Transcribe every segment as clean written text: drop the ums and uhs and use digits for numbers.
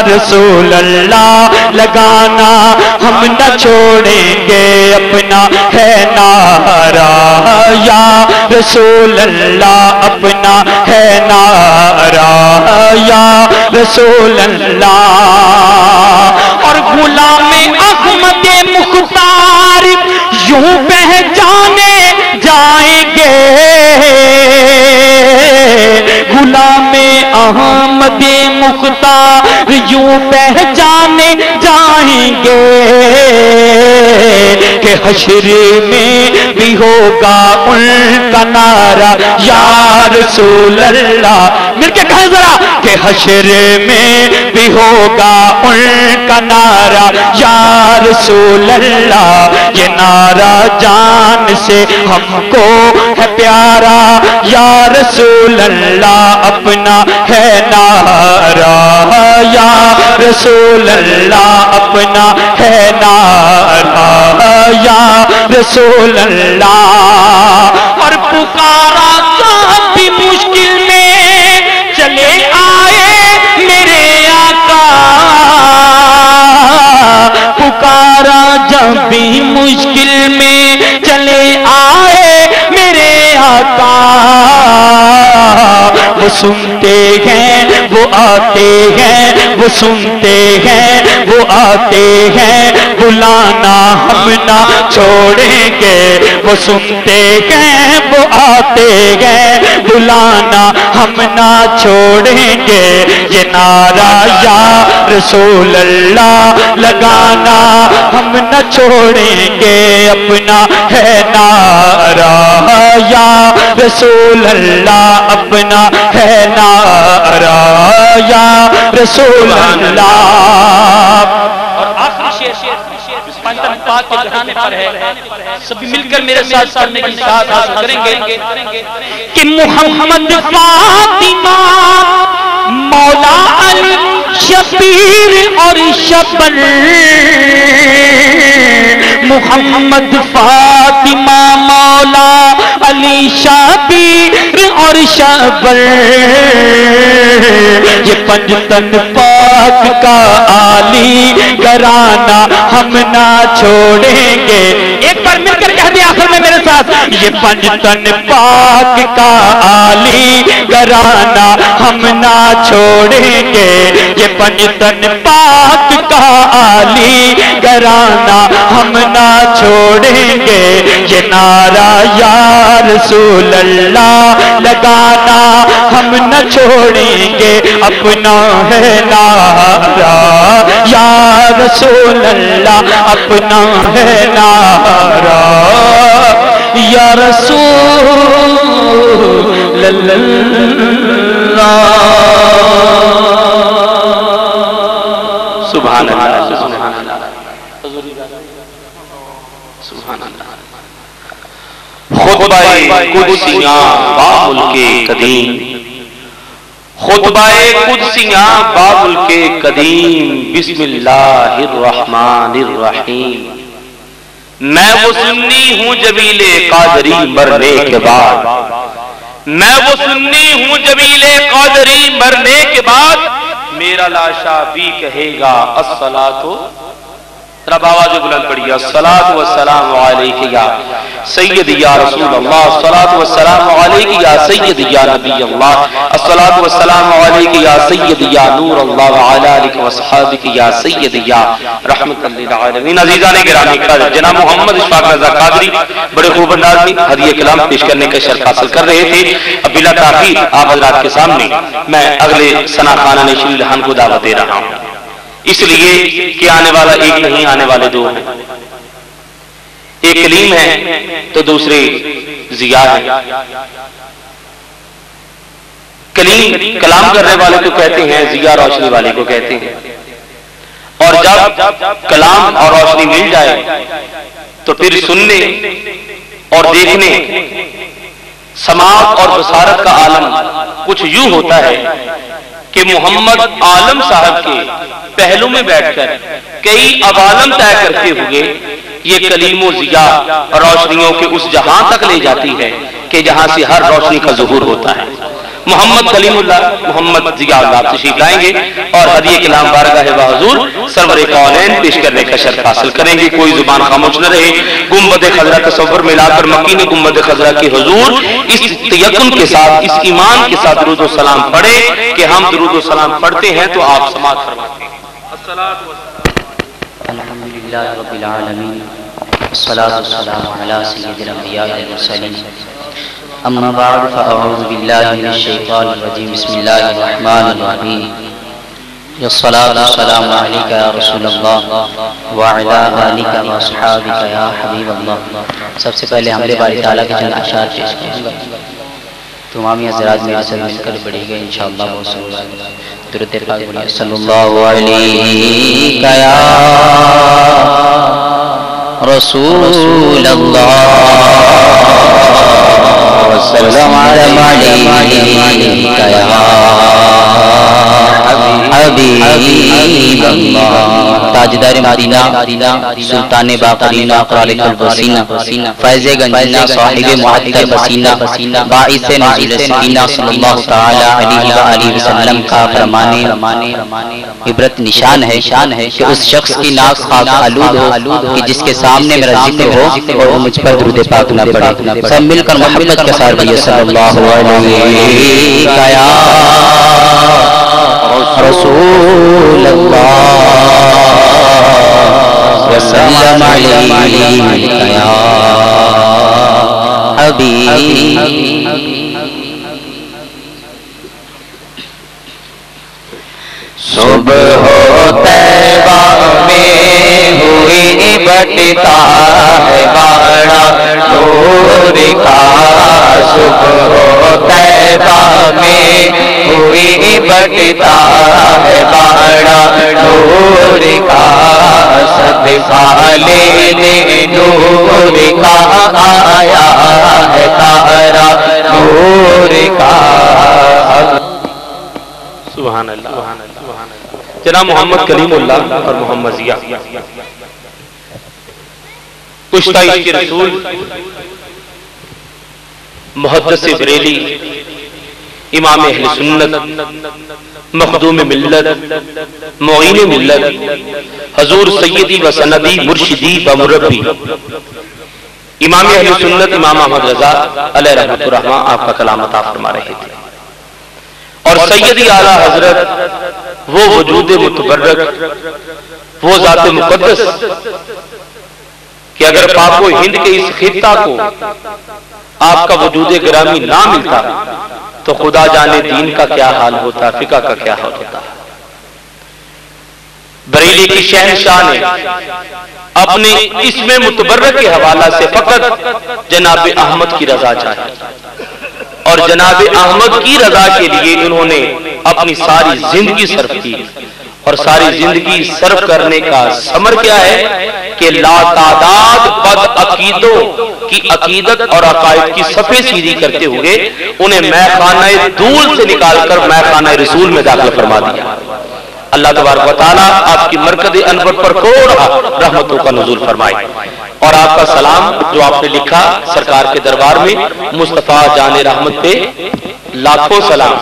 رسول اللہ لگانا ہم نہ چھوڑیں گے اپنا ہے نعرہ یا رسول اللہ اپنا ہے نعرہ یا رسول اللہ اور غلام احمد مختار یوں پہچانے جائیں گے غلام احمد مختار یوں پہچانے جائیں گے کہ حشر میں بھی ہوگا ان کا نعرہ یا رسول اللہ مل کے کہیں ذرا کہ حشر میں بھی ہوگا ان کا نعرہ یا رسول اللہ یہ نعرہ جان سے ہم کو ہے پیارا یا رسول اللہ اپنا ہے نعرہ یا رسول اللہ اپنا ہے نعرہ یا رسول اللہ اور پکارا جب بھی مشکل میں چلے آئے میرے آقا پکارا جب بھی مشکل میں چلے آئے میرے آقا وہ سنتے ہیں وہ آتے ہیں وہ سنتے ہیں وہ آتے ہیں بلانا ہم نہ چھوڑیں گے وہ سنتے ہیں وہ آتے ہیں بلانا ہم نہ چھوڑیں گے یہ نعرہ یا رسول اللہ لگانا ہم نہ چھوڑیں گے اپنا ہے نعرہ یا رسول اللہ اپنا ہے نعرہ یا رسول اللہ اور آخری شعر پنجتن پاک کے گھرانے پر ہے سبھی مل کر میرے ساتھ کرنے کی ساتھ حاصل کریں گے کہ محمد فاطمہ مولا علی شبیر اور شبل محمد فاطمہ مولا علی شبیر اور شبل یہ پنجتن پاک کا عالی گھرانہ ہم نہ چھوڑیں گے ایک بار مل کر کہہ دیں آخر میں میرے ساتھ یہ پنجتن پاک کا عالی گھرانہ ہم نہ چھوڑیں گے یہ پنجتن پاک کا عالی گھرانہ ہم نہ چھوڑیں گے یہ نعرہ یا رسول اللہ لگانا ہم نہ چھوڑیں گے اپنا ہے نعرہ یا رسول اللہ اپنا ہے نعرہ یا رسول اللہ سبحان اللہ سبحان اللہ سبحان اللہ خطبہ قدسیاں باملک قدیم خطبہ قدسیاں باملک قدیم بسم اللہ الرحمن الرحیم میں وہ سنی ہوں جبیل قادری مرنے کے بعد میں وہ سنی ہوں جبیل قادری مرنے کے بعد میرا لاشا بھی کہے گا الصلاۃ رب آواز بلند پڑھیے الصلاۃ والسلام علیک یا سید یا رسول اللہ الصلاۃ والسلام علیک یا سید یا نبی اللہ الصلاۃ والسلام علیک یا سید یا نور اللہ وعلی آلہ وصحبہ یا سید یا رحمت للعالمین عزیزان گرامی جناب محمد اشفاق رضا قادری بڑے خوب انداز میں ہدیہ کلام پیش کرنے کا شرف حاصل کر رہے تھے اب بلا تاخیر آپ حضرات کے سامنے میں اگلے ثنا خانہ نشین لہن کو دعوت دے رہا ہوں اس لیے کہ آنے والا ایک نہیں آنے والے دو ہیں ایک کلیم ہے تو دوسرے ضیاء ہے کلیم کلام کرنے والے کو کہتے ہیں ضیاء روشنی والے کو کہتے ہیں اور جب کلام اور روشنی مل جائے تو پھر سننے اور دیکھنے سماعت اور بصارت کا عالم کچھ یوں ہوتا ہے کہ محمد عالم صاحب کے پہلو میں بیٹھ کر کئی عوالم طے کرتے ہوئے یہ کلیم و ضیاء روشنیوں کے اس جہاں تک لے جاتی ہے کہ جہاں سے ہر روشنی کا ظہور ہوتا ہے محمد کلیم اللہ محمد ضیاء اللہ تشریف لائیں گے اور ہدیہ کلام بارگاہ بحضور سرور کونین پیش کرنے کا شرف حاصل کریں گے. کوئی زبان خاموش نہ رہے. گنبد خضرا تصور میں لا کر مکین گنبد خضرا کے حضور اس تیقن کے ساتھ اس ایمان کے ساتھ درود و سلام پڑھے کہ ہم درود و سلام پڑھتے ہیں تو آپ سماعت فرماتے ہیں. الحمدللہ رب العالمین والصلاة والسلام علی سید الانبیاء والمرسلین اما بعد فاعوذ باللہ من الشیطان الرجیم بسم اللہ الرحمن الرحیم الصلاة والسلام علیکہ یا رسول اللہ وعلی آلکہ واصحابکہ یا حبیب اللہ. سب سے پہلے حمد باری تعالیٰ کے چند اشعار پیش کریں گے. تمامی حضرات میرے ساتھ مل کر پڑھی گئے انشاءاللہ بہت سنگا. درود پاک بولیے صلی اللہ علیہ یا رسول اللہ وسلم علیہ یا حبیب اللہ. تاجدار مدینہ سلطان باقرینہ اقرال قلب وسینہ فیض گنجینہ صاحب معطر بسینہ باعث نزول سکینہ صلی اللہ تعالی علیہ وآلہ وسلم کا فرمانے عبرت نشان ہے کہ اس شخص کی ناک خاک آلود ہو کہ جس کے سامنے میرا ذکر ہو اور وہ مجھ پر درود پاک نہ پڑھے. سب مل کر محبت کے ساتھ پڑھیے صلی اللہ علیہ یا رسول اللہ وسلم علیہ یا حبیب. صبح طیبہ میں ہوئی بٹتا ہے بڑا نور کا. صبح طیبہ میں ہوئی بٹتا ہے بڑا نور کا. صدقہ لینے نور کا آیا ہے تارا نور کا. سبحان اللہ. جناب محمد کلیم اللہ اور محمد ضیاء کشتہ عشق رسول محدث بریلی امام اہل سنت مخدوم ملت معین ملت حضور سیدی و سندی مرشدی و مربی امام اہل سنت امام احمد رضا علیہ رحمۃ الرحمہ آپ کا کلام عطا فرما رہے تھے. اور سیدی اعلیٰ حضرت وہ وجود متبرک وہ ذات مقدس کہ اگر پاک و ہند کے اس خطہ کو آپ کا وجود گرامی نہ ملتا تو خدا جانے دین کا کیا حال ہوتا, فقہ کا کیا حال ہوتا. بریلی کی شہنشاہ نے اپنے اسم متبرک کے حوالہ سے فقط جناب احمد کی رضا چاہی اور جناب احمد کی رضا کے لیے انہوں نے اپنی ساری زندگی صرف کی. اور ساری زندگی صرف کرنے کا ثمر کیا ہے کہ لا تعداد بد عقیدوں کی عقیدت اور عقائد کی صفحے سیدھی کرتے ہوئے انہیں میخانہ دول سے نکال کر میخانہ رسول میں داخل فرما دیا. اللہ تبارک و تعالیٰ آپ کی مرکز انور پر کروڑ رحمتوں کا نزول فرمائے. اور آپ کا سلام جو آپ نے لکھا سرکار کے دربار میں مصطفیٰ جان رحمت پہ لاکھوں سلام.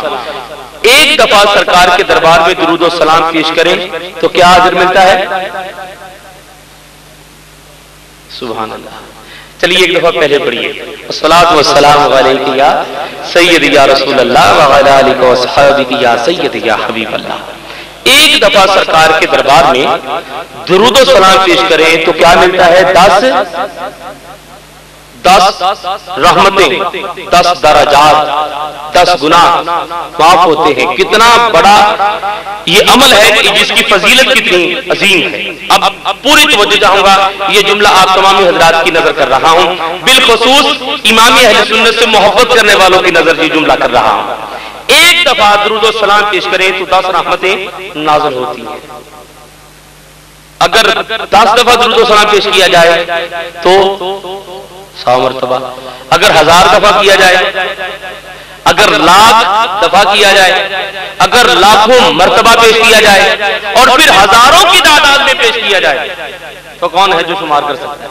ایک دفعہ سرکار کے دربار میں درود و سلام پیش کریں تو کیا اجر ملتا ہے؟ سبحان اللہ. چلیے ایک دفعہ پہلے پڑھیے الصلاۃ والسلام علیکہ یا سید یا رسول اللہ وعلی آلہ وصحبہ یا سید یا حبیب اللہ. ایک دفعہ سرکار کے دربار میں درود و سلام پیش کریں تو کیا ملتا ہے؟ 10 رحمتیں 10 درجات 10 گناہ معاف ہوتے ہیں. کتنا بڑا یہ عمل ہے کہ جس کی فضیلت کتنی عظیم ہے. اب پوری توجہ چاہوں گا, یہ جملہ آپ تمام حضرات کی نظر کر رہا ہوں, بالخصوص امام اہل سنت سے محبت کرنے والوں کی نظر یہ جملہ کر رہا ہوں. ایک دفعہ درود و سلام پیش کریں تو 10 رحمتیں نازل ہوتی ہیں. اگر 10 دفعہ درود و سلام پیش کیا جائے تو 100 مرتبہ, اگر 1000 دفعہ کیا جائے, اگر لاکھ دفعہ کیا جائے, اگر لاکھوں مرتبہ پیش کیا جائے اور پھر ہزاروں کی تعداد میں پیش کیا جائے تو کون ہے جو شمار کر سکتا ہے؟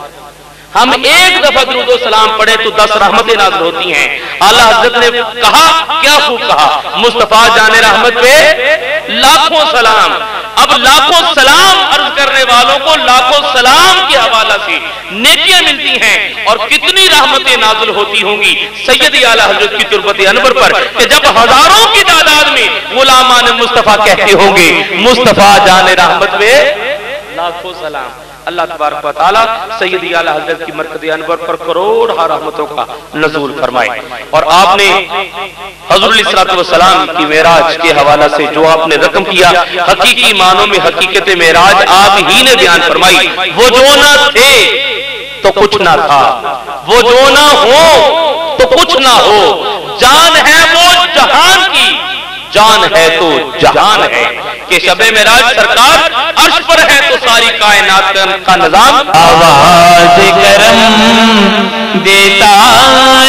ہم ایک دفعہ درود و سلام پڑھیں تو 10 رحمتیں نازل ہوتی ہیں. اعلیٰ حضرت نے کہا, کیا خوب کہا, مصطفیٰ جان رحمت پہ لاکھوں سلام. اب لاکھوں سلام عرض کرنے والوں کو لاکھوں سلام کے حوالہ سے نیکیاں ملتی ہیں, اور کتنی رحمتیں نازل ہوتی ہوں گی سیدی اعلیٰ حضرت کی تربت انور پر, کہ جب ہزاروں کی تعداد میں غلامان مصطفیٰ کہتے ہوں گے مصطفیٰ جان رحمت پہ لاکھوں سلام. اللہ تبارک و تعالیٰ سیدی اعلیٰ حضرت کی مرکز انور پر کروڑ رحمتوں کا نزول فرمائے. اور آپ نے حضور علیہ السلام کی معراج کے حوالہ سے جو آپ نے رقم کیا, حقیقی معنوں میں حقیقت معراج آپ ہی نے بیان فرمائی. وہ جو نہ تھے تو کچھ نہ تھا, وہ جو نہ ہو تو کچھ نہ ہو, جان ہے وہ جہان کی, جان ہے تو جہان ہے. کہ شب معراج سرکار عرش پر ہے تو ساری کائنات کا نظام آواز کرم دیتا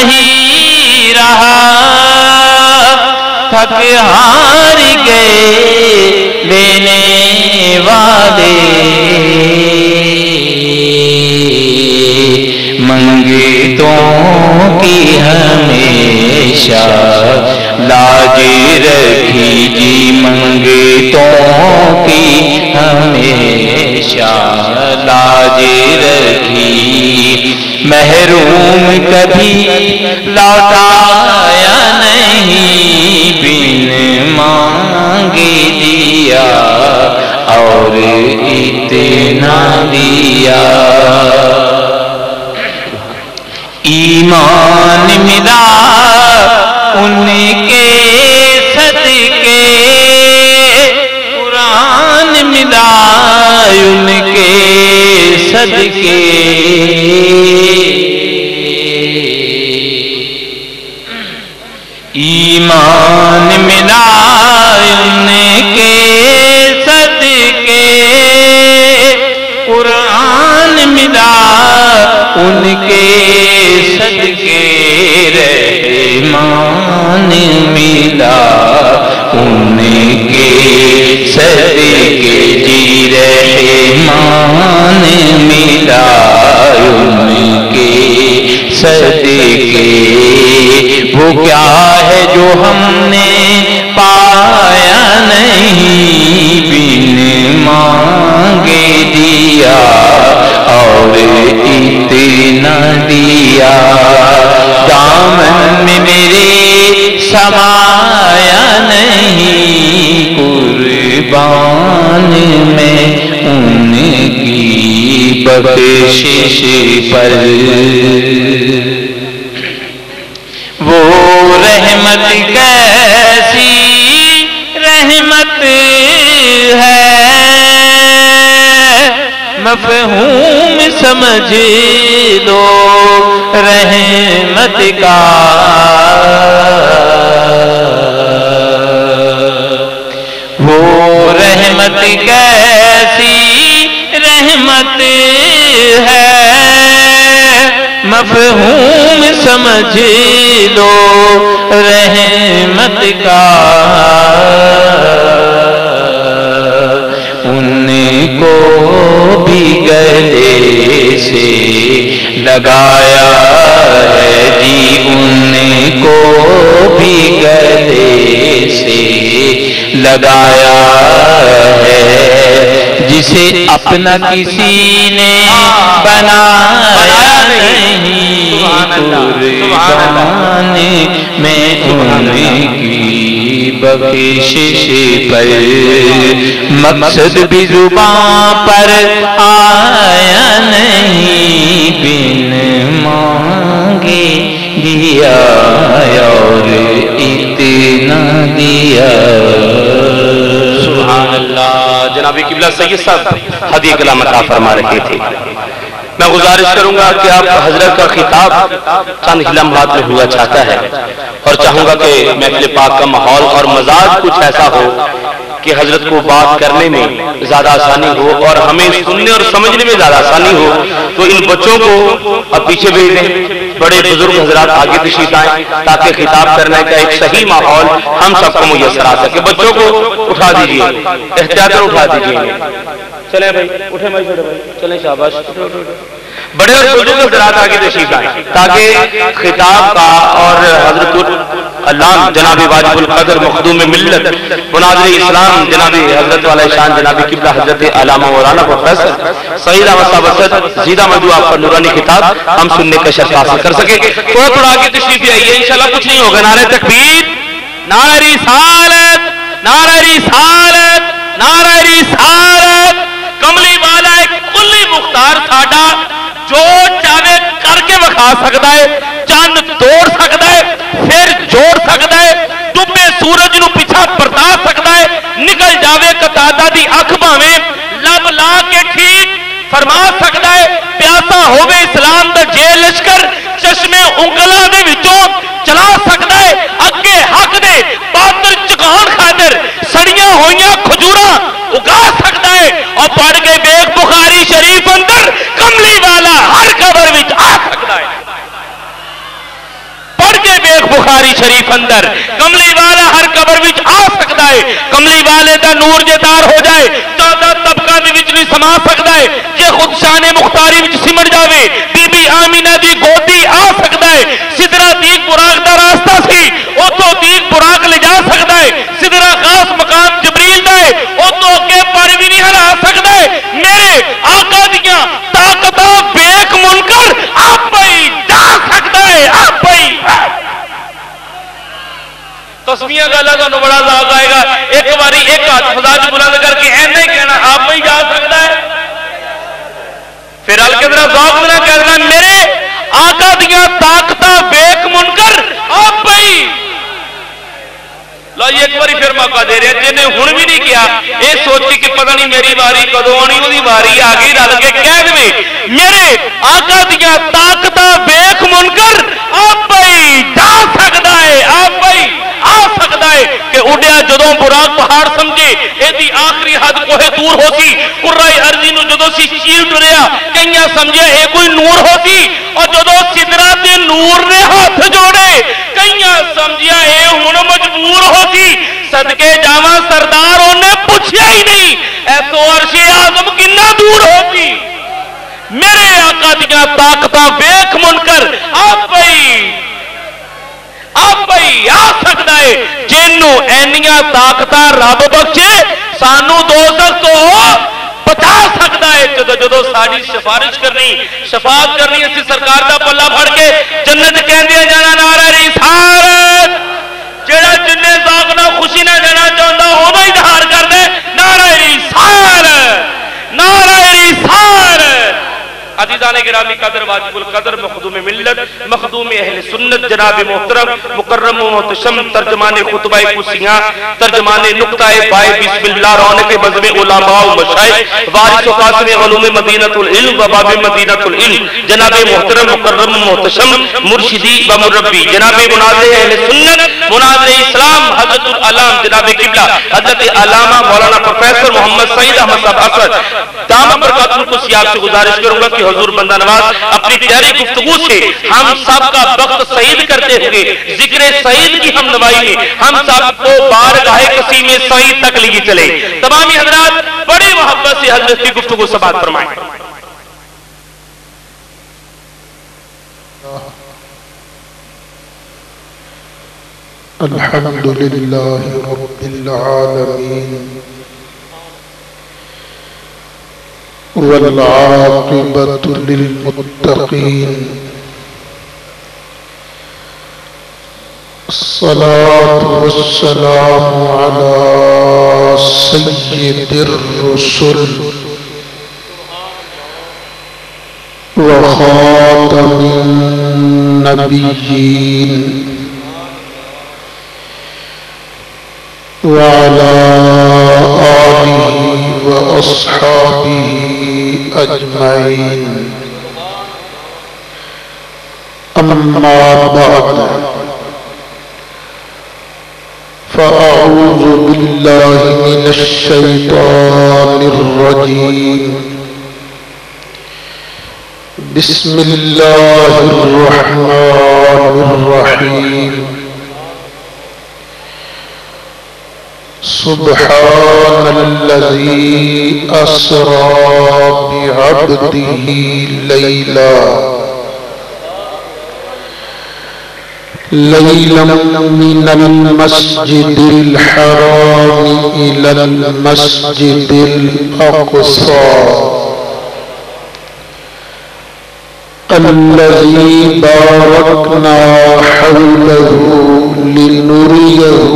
ہی رہا, تھک ہار گئے دینے والے, منگتوں کی ہمیشہ لاج رکھی جی, منگتوں کی ہمیشہ لاج رکھی, محروم کبھی لوٹایا نہیں, بن مانگے دیا اور اتنا دیا. ایمان ملا ان کے صدقے, قرآن ملا ان کے صدقے, ایمان ملا ان کے صدقے, قرآن ملا ان کے صدقے, رحمان ملا ان کے صدقے جی, رحمان ملا ان کے صدقے. وہ کیا ہے جو ہم نے پایا نہیں, بن مانگے دیا اور اتنا دیا. دامن میں میرے سمایا نہیں, قربان میں ان کی بخشش پر. وہ رحمت کیسی رحمت ہے, مفہوم سمجھ لو رحمت کا, وہ رحمت کیسی رحمت ہے, مفہوم سمجھ لو رحمت کا. ان کو بھی گلے سے لگایا ہے جی, ان کو بھی گلے سے لگایا ہے, جسے اپنا کسی نے بنایا نہیں, قربان میں ان کی بخشش پر. مقصد بھی زبان پر آیا نہیں, بن مانگے دیا اور اتنا دیا. سبحان اللہ. جناب قبلہ سید صاحب ہدیہ کلام عطا فرما رہے تھے. میں گزارش کروں گا کہ آپ حضرت کا خطاب چند لمحات میں ہوا چاہتا ہے, اور چاہوں گا کہ محفل پاک کا ماحول اور مزاج کچھ ایسا ہو کہ حضرت کو بات کرنے میں زیادہ آسانی ہو اور ہمیں سننے اور سمجھنے میں زیادہ آسانی ہو. تو ان بچوں کو اب پیچھے بھیج دیں, بڑے بزرگ حضرات آگے تشریف آئیں تاکہ خطاب کرنے کا ایک صحیح ماحول ہم سب کو میسر آ سکے. بچوں کو اٹھا دیجیے, احتیاط اٹھا دیجیے. چلیں بھائی, اٹھیں بھائی, چھوٹے بھائی, چلیں, شاباش. بڑے اور بزرگ حضرات آگے تشریف لائیں تاکہ خطاب کا اور حضرت علامہ جناب واجب القدر مخدوم ملت مناظر اسلام جناب حضرت والا شان جناب قبلہ حضرت علامہ مولانا پروفیسر سعید احمد صاحب اسد زیدہ مدعو آپ کا نورانی خطاب ہم سننے کا شرف حاصل کر سکے. تھوڑا تھوڑا آگے تشریف آئیے، انشاءاللہ کچھ نہیں ہوگا. نعرہ تکبیر، نعرہ رسالت، نعرہ رسالت، نعرہ رسالت. کملی والا ایک کلی مختار ساڈا جو چاہے کر کے وکھا سکتا ہے، چند توڑ سکتا ہے، پھر جوڑ سکتا ہے، ڈبے سورج نو پیچھا پرتا سکتا ہے، نکل جاوے قطادہ دی اکھ بھاویں لب لا کے ٹھیک فرما سکتا ہے، پیاسا ہوے اسلام دا جے لشکر چشمے انگلاں دے وچوں چلا سکتا ہے، اگے حق دے باطل چکان خاطر سڑیاں ہوئیاں کھجوراں اگا سکتا ہے، اور پڑھ کے بیگ بخاری شریف اندر کملی والا ہر قبر وچ آ سکتا ہے. پڑھ کے بیگ بخاری شریف اندر کملی والا ہر قبر وچ آ سکتا ہے. کملی والے دا نور جے دار ہو جائے 14 طبقہ دے وچ نہیں سما سکتا ہے. جے خود شان مختاری وچ سمٹ جاوے بی بی آمینہ دی گودی آ سکتا ہے. سدرہ دیگ براق دا راستہ سی اوتھوں دیگ براق لے جا سکتا ہے. سدرہ خاص مقام جبریل دا ہے اوتھوں اگے پر بھی نہیں ہلا سکتا ہے. میرے آقا دیاں طاقتاں بیک منکر آپ ہی جا سکتا ہے. آپ ہی تسمیہ گالا تو بڑا ذاق آئے گا. ایک باری ایک ہاتھ خدا جی بلند کر کے ایسا ہی کہنا آپ ہی جا سکتا ہے. پھر ہلکے ذرا ذوق نہ کہنا میرے آقا دیاں طاقتاں بیک منکر آپ ہی. لو یہ ایک باری پھر موقع دے رہے ہیں جن نے ہن بھی نہیں کیا یہ سوچی کہ پتہ نہیں میری باری کدوں آنی، وہی باری آ گئی رل کے کہہ دے میرے آقا دیاں طاقتاں بیک منکر آپ ہی جا سکتا ہے. آپ ہی آ سکتا ہے کہ اڈیا جدوں براق پہاڑ سمجھے ایدی آخری حد کوہ دور ہوتی. قرائے ارضی نو جدوں سی چیل ڈریا کئیاں سمجھے اے کوئی نور ہوتی، اور جدوں سدرہ تے نور نے ہاتھ جوڑے کئیاں سمجھیا اے ہن مجبور ہوتی. صدقے جاواں سردار انہیں پوچھیا ہی نہیں اے تو عرش اعظم کنا دور ہوتی. میرے آقا دیاں طاقتاں بیک منکر آپ ہی آ سکتا ہے. جنوں اینیاں طاقتاں رب بخشے سانو دوزخ تو بچا سکتا ہے. جدو ساری سفارش کرنی شفاعت کرنی اسی سرکار دا پلہ پھڑ کے جنت کہندے جانا نعرہ رسالت. جڑا جن ذوق نال خوشی نہ دینا چاہتا اونوں اظہار کر دے نعرہ رسالت، نعرہ رسالت. عزیزان گرامی قدر واجب القدر مخدوم ملت مخدوم اہل سنت جناب محترم مکرم و محتشم ترجمان خطبہ کسیاں ترجمان نقطہ بائے بسم اللہ رونق بزم علماء و مشائخ وارث و قاسم علوم مدینہ العلم و باب مدینہ العلم جناب محترم مکرم و محتشم مرشدی و مربی جناب مناظر اہل سنت مناظر اسلام حضرت العلام جناب قبلہ حضرت علامہ مولانا پروفیسر محمد سعید احمد صاحب اسد دامت برکات کو سیاب سے گزارش کروں گا کہ حضور بندہ نواز اپنی پیاری گفتگو سے ہم سب کا وقت سعید کرتے ہوئے ذکر سعید کی ہم نوائی میں ہم سب کو بارگاہ قسیم سعید تک لیے چلے. تمامی حضرات بڑی محبت سے حضرت کی گفتگو سماعت فرمائیں. الحمدللہ رب العالمین والعاقبۃ للمتقین الصلاة والسلام على سید الرسل وخاتم النبیین وعلى آله وأصحابه أجمعين. أما بعد فأعوذ بالله من الشيطان الرجيم. بسم الله الرحمن الرحيم. سبحان الذي أسرى بعبده ليلا من المسجد الحرام إلى المسجد الأقصى الذي باركنا حوله لنريه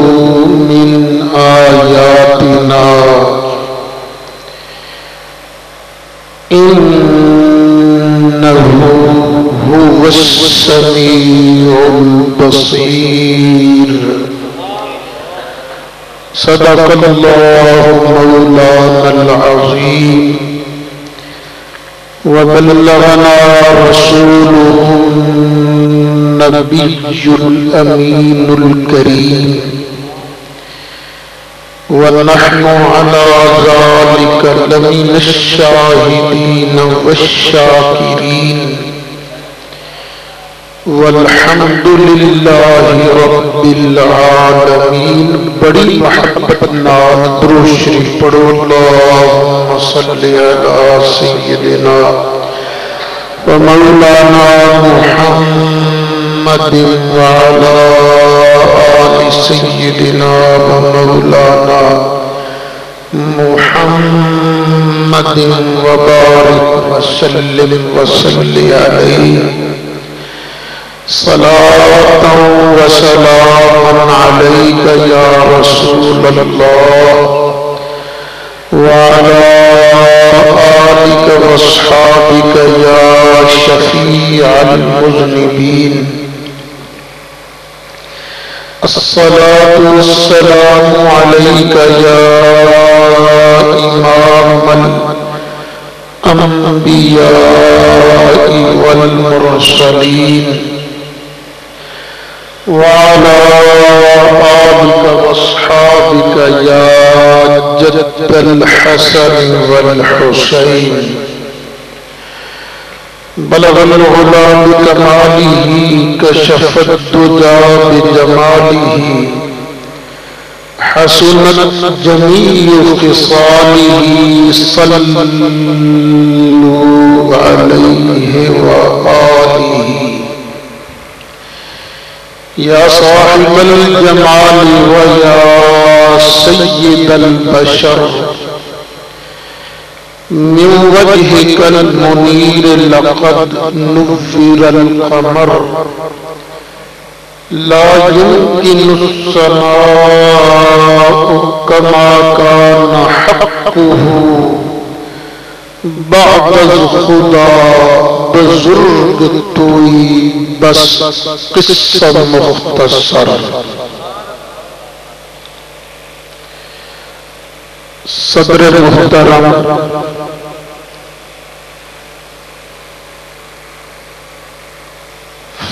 من آياتنا إنه هو السميع البصير صدق الله مولانا العظيم وبلغنا رسوله النبي الأمين الكريم ونحن على ذلك لمن الشاهدين والشاكرين والحمد لله رب العالمین۔ بڑی محبت نال درود شریف پڑھو، اللہم صلی علی سیدنا و مولانا محمد وعلی آل سیدنا و مولانا محمد وبارک وسلم وصلی علیہ صلاة وسلام عليك يا رسول الله وعلى آلك واصحابك يا شفيع المذنبين الصلاة والسلام عليك يا إمام الأنبياء والمرسلين وعلى آلك واصحابك يا جد الحسن والحسين بلغ العلا بكماله كشف الدجى بجماله حسنت جميع خصاله صلوا عليه وآله یا صاحب الجمال ویا سید البشر من وجهك المنیر لقد نور القمر لا يمكن السماء كما كان حقه بعد خدا بزرگ توئی بس قصہ مختصر۔ صدر محترم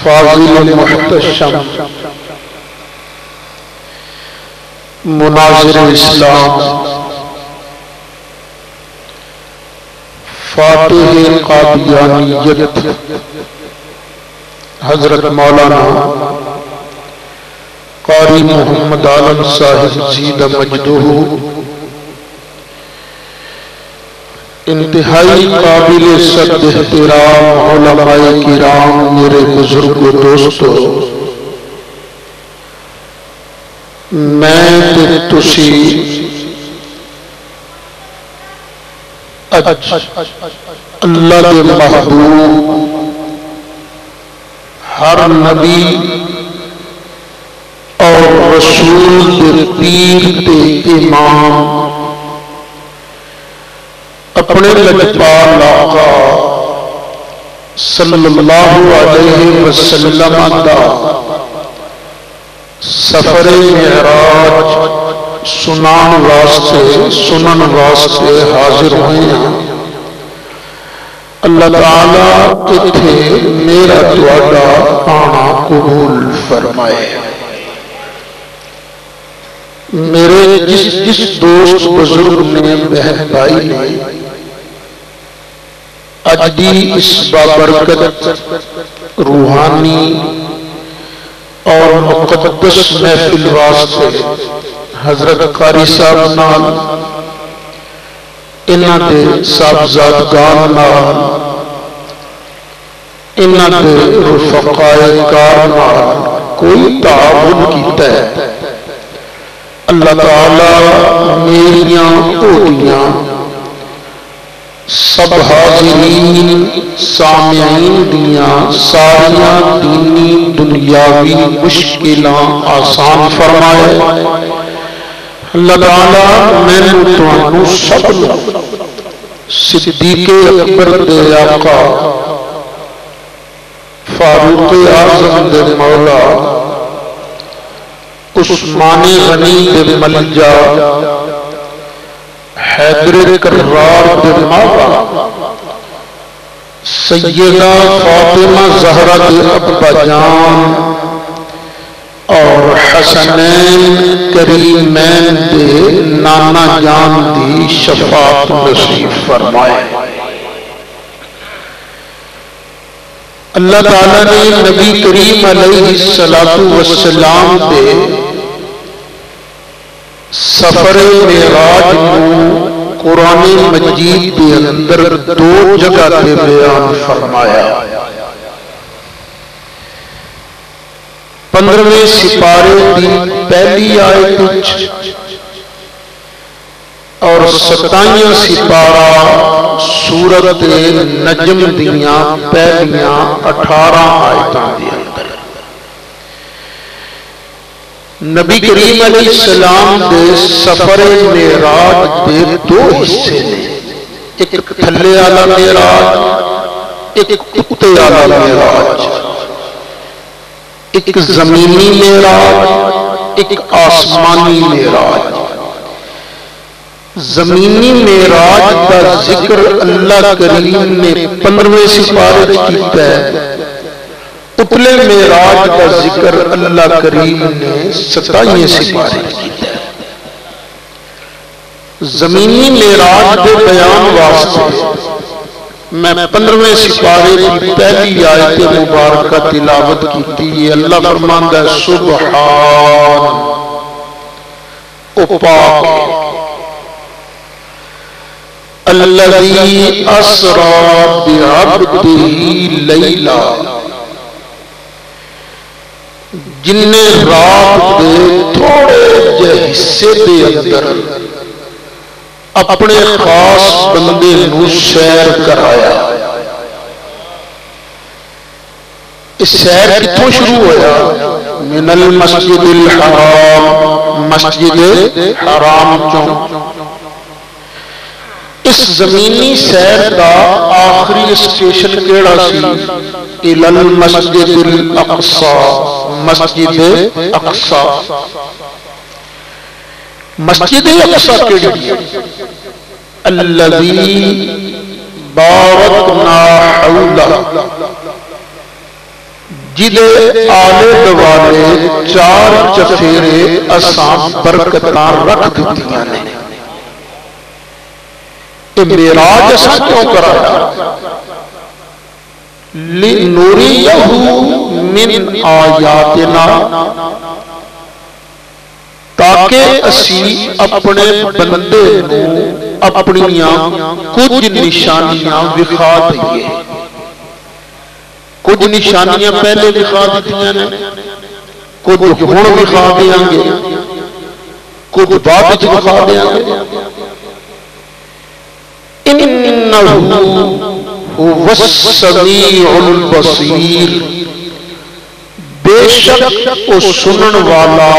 فاضل محتشم مناظر اسلام فاتح قادیانیت حضرت مولانا قاری محمد عالم صاحب زید مجدہ، انتہائی قابل صد احترام علماء کرام، میرے بزرگ دوستو، میں تسی اللہ کے محبوب ہر نبی اور رسول دے پیر دے امام اپنے لجپال آقا صلی اللہ علیہ وسلم دا سفر معراج سنن واسطے حاضر ہوئے ہیں۔ اللہ تعالیٰ اتھے میرا دعا آنا قبول فرمائے۔ میرے جس دوست بزرگ نے بہن بھائی نے اج دی اس بابرکت روحانی اور مقدس محفل واسطے حضرت قاری صاحب نال انہاں دے صاحبزادگان نال انہاں دے رفقائے کار نال کوئی تعاون کیتا ہے، اللہ تعالی میریاں اوڑیاں سب حاضرین سامعین دیاں ساریاں دینی دنیاوی مشکلاں آسان فرمائے۔ اللہ تعالیٰ میں تمہوں سب صدیق اکبر دے آقا فاروق اعظم دے مولا عثمان غنی دے ملجا حیدر کرار دے مولا سیدہ فاطمہ زہرا دے ابا جان اور حسنین کریمین دے نانا جان دی شفاعت نصیب فرمائے۔ اللہ تعالیٰ نے نبی کریم علیہ السلام دے سفر معراج قرآن مجید دے اندر دو جگہ دے بیان فرمایا۔ 15ویں سپارے دی پہلی آیت اور 27واں سپارہ سورت نجم دیاں پہلیاں 18 آیتاں دے اندر نبی کریم علیہ السلام دے سفر معراج دے دو حصے نے، ایک تھلے والا معراج، ایک اُتے والا معراج، ایک زمینی معراج، ایک آسمانی معراج۔ زمینی معراج کا ذکر اللہ کریم نے 15ویں سپارے کیتا ہے، اتلے معراج کا ذکر اللہ کریم نے 27ویں سپارے کیتا ہے۔ زمینی معراج کے بیان واسطے میں 15ویں سپارے کی پہلی آیت مبارکہ تلاوت کی ہے۔ اللہ فرماندا ہے سبحان او پاک الذی اسری بعبدہ لیلا، جن نے رات دے تھوڑے جے حصے دے اندر اپنے خاص بندے نو سیر کرایا۔ اس سیر کتوں شروع ہویا؟ من المسجد الحرام، مسجد حرام چوں۔ اس زمینی سیر کا آخری اسٹیشن کیڑا سی؟ الی المسجد الاقصی، مسجد اقصی۔ مسجد اقصی کیڑی؟ الذی بارکنا حولہ، جدے آلے دوالے چار چفیرے اساں برکتاں رکھ دیتیاں نے۔ معراج اساں کیوں کرایا؟ لنریہ من آیاتنا، تاکہ اسی اپنے بندے نو اپنیاں کچھ نشانیاں دکھا دئیے۔ کچھ نشانیاں پہلے دکھا دیتیاں نے، کچھ ہن دکھا دیاں گے، کچھ بعد دکھا دیاں گے۔ انہو هو السمیع البصیر، بے شک وہ سنن والا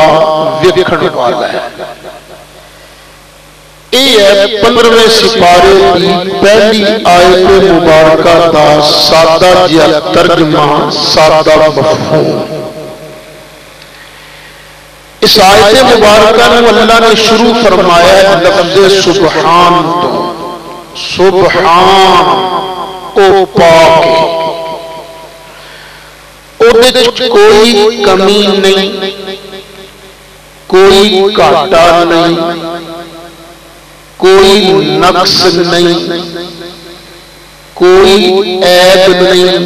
ویکھن والا ہے۔ یہ ہے 15ویں سپارے کی پہلی آیت مبارکہ دا سادہ جہا ترجمہ، سادہ مفہوم۔ اس آیت مبارکہ نے اللہ نے شروع فرمایا ہے لفظ سبحان تو۔ سبحان او پاک، کوئی کمی نہیں، کوئی گھاٹا نہیں، کوئی نقص نہیں، کوئی عیب نہیں،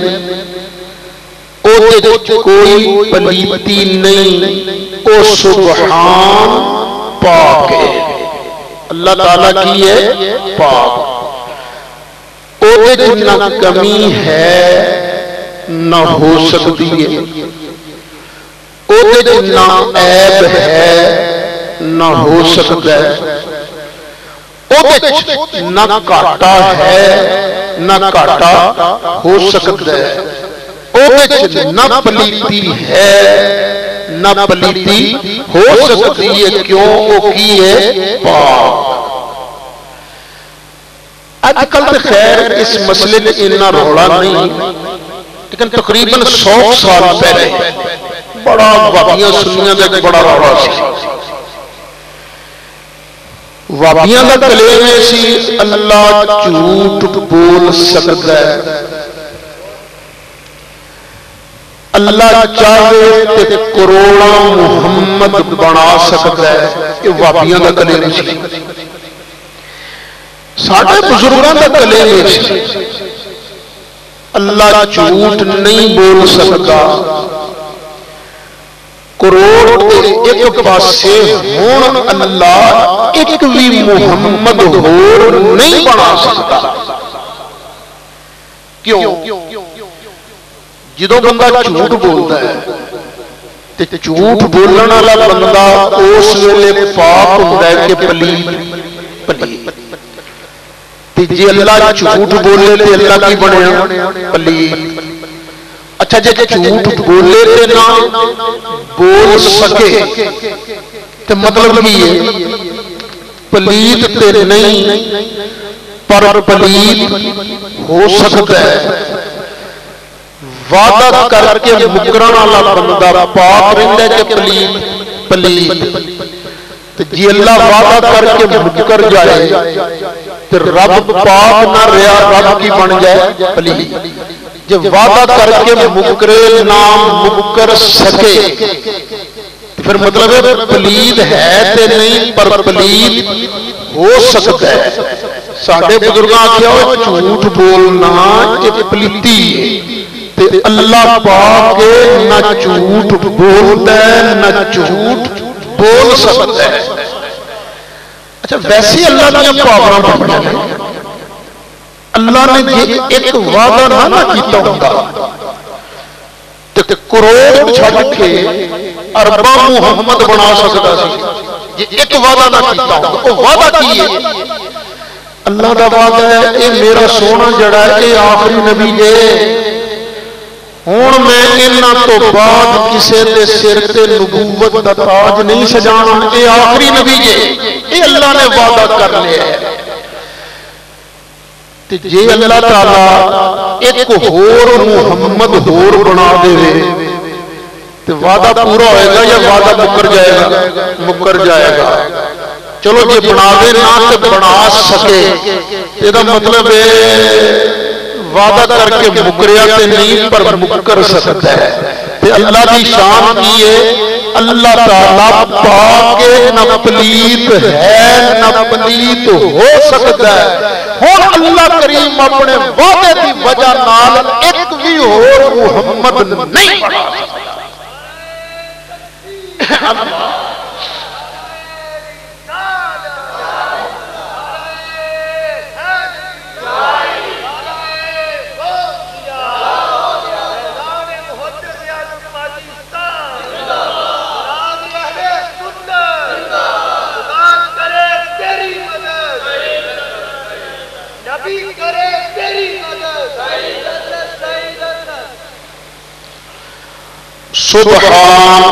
کوئی پلیتی نہیں۔ او سبحان پاک ہے، اللہ تعالیٰ کی ہے پاک، وہ نہ کمی ہے نہ ہو سکتی ہے، وہ نہ عیب ہے نہ ہو سکتا ہے، وہ نہ گھاٹا ہے نہ گھاٹا ہو سکتا ہے، وہ نہ پلیتی ہے نہ پلیتی ہو سکتی ہے، کیوں وہ کی ہے پاک۔ آج کل تو خیر اس مسئلے میں اتنا روڑا نہیں، لیکن تقریباً 100 سال پہلے بڑا وابیاں سنیاں کا ایک بڑا روڑا سی۔ وابیاں کا کلیم سی اللہ جھوٹ بول سکتا ہے، اللہ چاہے تے کروڑا محمد بنا سکتا ہے، یہ وابیاں کا کلیم سی۔ ساڑھے بزرگاں کا کلیم سی اللہ جھوٹ نہیں بول سکتا، کروڑ ایک پاسے ہون اللہ ایک بھی محمد ہور نہیں بنا سکتا۔ کیوں؟ جدو بندہ جھوٹ بولتا ہے تے جھوٹ بولن والا بندہ اس ویلے پاک ہوندا ہے کہ پلیت، جی اللہ جھوٹ بولے تے اللہ کی بنیا پلیت۔ اچھا جی جھوٹ بولے تے نہ بول سکے تے مطلب کی ہے پلیت تے نہیں پر پلیت ہو سکتا ہے۔ وعدہ کر کے مکرن والا بندہ پاک رہندا ہے کہ پلیت، جی اللہ وعدہ کر کے مکر جائے پھر رب پاک نہ رہا، رب کی بن جائے پلیت۔ جب وعدہ کر کے مکرے نام مکر سکے پھر مطلب ہے پلیت ہے تے نہیں پر پلیت ہو سکتا ہے۔ ساڑھے بزرگاں آکھیا ہوئے جھوٹ بولنا ایک پلیتی ہے، تے اللہ پاک نہ جھوٹ بولتا ہے نہ جھوٹ بول سکتا ہے۔ اچھا ویسے اللہ نے پاوراں بنایا ہے، اللہ نے یہ ایک وعدہ نہ کیتا ہوتا تے کروڑ چھڑ کے ارباں محمد بنا سکتا سی، یہ ایک وعدہ نہ کیتا ہوتا۔ وہ وعدہ کی ہے اللہ دا وعدہ ہے اے میرا سونا جڑا ہے اے آخری نبی جے، ہوں میں انہاں تو بعد کسے دے سر تے نبوت دا تاج نہیں سجانا، اے آخری نبی جے، اے اللہ نے وعدہ کر لیا ہے۔ جی اللہ تعالیٰ ایک ہور محمد ہور بنا دے تو وعدہ پورا ہوئے گا یا وعدہ مکر جائے گا؟ مکر جائے گا۔ چلو جی بنا دے نہ تو بنا سکے، یہ مطلب ہے وعدہ کر کے مکریا تے نہیں پر مکر سکتا ہے۔ تے اللہ کی شان کی ہے اللہ تعالیٰ پاک نہ پلیت ہے نہ پلیت ہو سکتا ہے۔ ہون اللہ کریم اپنے وعدے کی وجہ نال ایک بھی اور محمد نہیں بنا سکتا۔ سبحان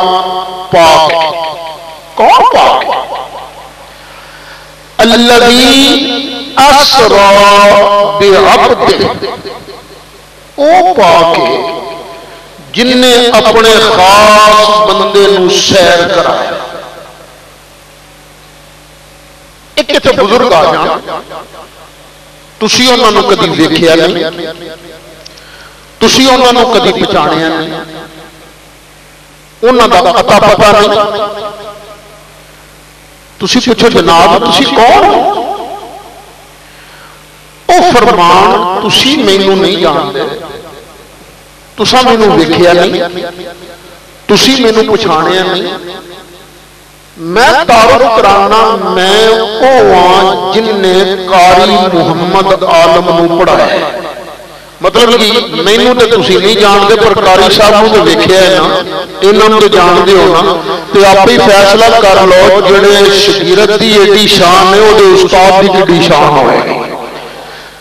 پاک، کون پاک؟ الذی اسرا بعبدہ، وہ پاک ہے جن نے اپنے خاص بندے نو سیر کرایا۔ ایک اتنے بزرگ آ جان، تسی انہاں نو کدی ویکھیا نہیں، تسی انہاں نو کدی پہچانیا نہیں، انہاں دا پتہ پتہ نہیں، تسی پوچھو جناب تسی کون ہو؟ او فرمان تسی مینوں نہیں جانتے، تساں مینوں ویکھیا نہیں، تسی مینوں پہچانیا نہیں، میں تعارف کرانا میں وہ ہاں جن نے قاری محمد عالم نو پڑھایا مطلب کہ مینوں تے تسی نہیں جانتے پر قاری صاحب نو تے ویکھیا ہے نا انہاں نوں تے جانتے ہو نا تے آپ ہی فیصلہ کر لو جڑے شگیرت دی ایڈی شان ہے وہ استاد دی کیڑی شان ہوئے گی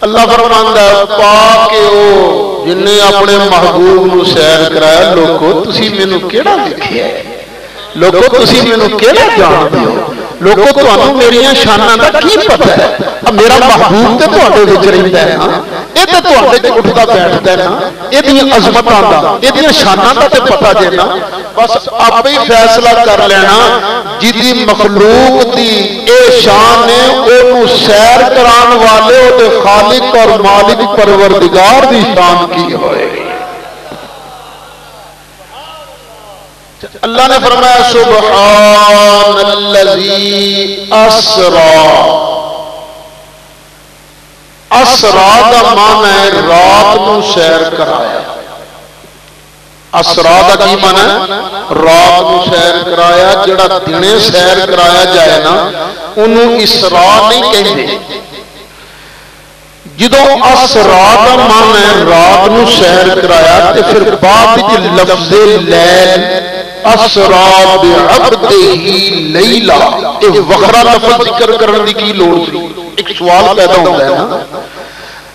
اللہ فرماندا ہے پاک او جن نے اپنے محبوب نو سیر کرایا لوگو تسی مینوں کیڑا ویکھیا ہے لوگو تسی مینوں کیڑا جانتے ہو لوگو تانوں میریاں شاناں دا کی پتہ ہے اب میرا محبوب تے تواڈے وچ رہندا ہے ہاں اے تے تواڈے تے اٹھدا بیٹھدا ہے نا اے دی عظمتاں دا اے دی شاناں دا تے پتہ جے نا بس آپے ہی فیصلہ کر لینا جدی مخلوق دی اے شان ہے اونوں سیر کران والے او دے خالق اور مالک پروردگار دی شان کی ہوئے اللہ نے فرمایا سبحان الذی اسرا اسرا دا معنی ہے رات نو سیر کرایا اسرا دا کی معنی ہے رات نو سیر کرایا جڑا دنے سیر کرایا جائے نا انہوں اسرا نہیں کہندے جدو اسرا دا معنی ہے رات نو سیر کرایا تے پھر بعد وچ لفظ لیل اسرا بعبدہ لیلا اے وخرا لفظ ذکر کرنے دی کی لوڑ سی ایک سوال پیدا ہوتا ہے نا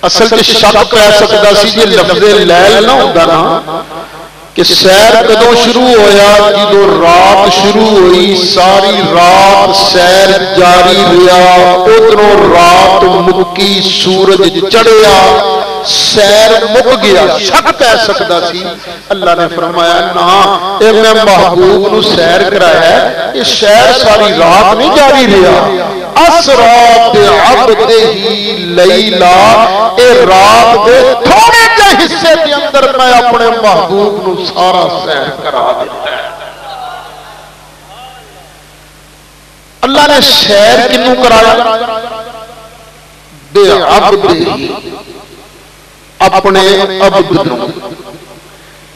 اصل تے شک پہ سکتا سی جے لفظ لیل نہ ہوندا نا کہ سیر کدوں شروع ہویا جدو رات شروع ہوئی ساری رات سیر جاری رہا ادھروں رات مکی سورج چڑھیا سیر مک گیا شک پہ سکتا سی اللہ نے فرمایا نا اے میں محبوب نو سیر کرایا ہے یہ سیر ساری رات نہیں جاری رہا اسرا بعبدہ لیلا اے رات دے تھوڑے جے حصے کے اندر میں اپنے محبوب نو سارا سیر کرا دیتا ہے اللہ نے سیر کنوں کرایا بعبدہ اپنے عبد نو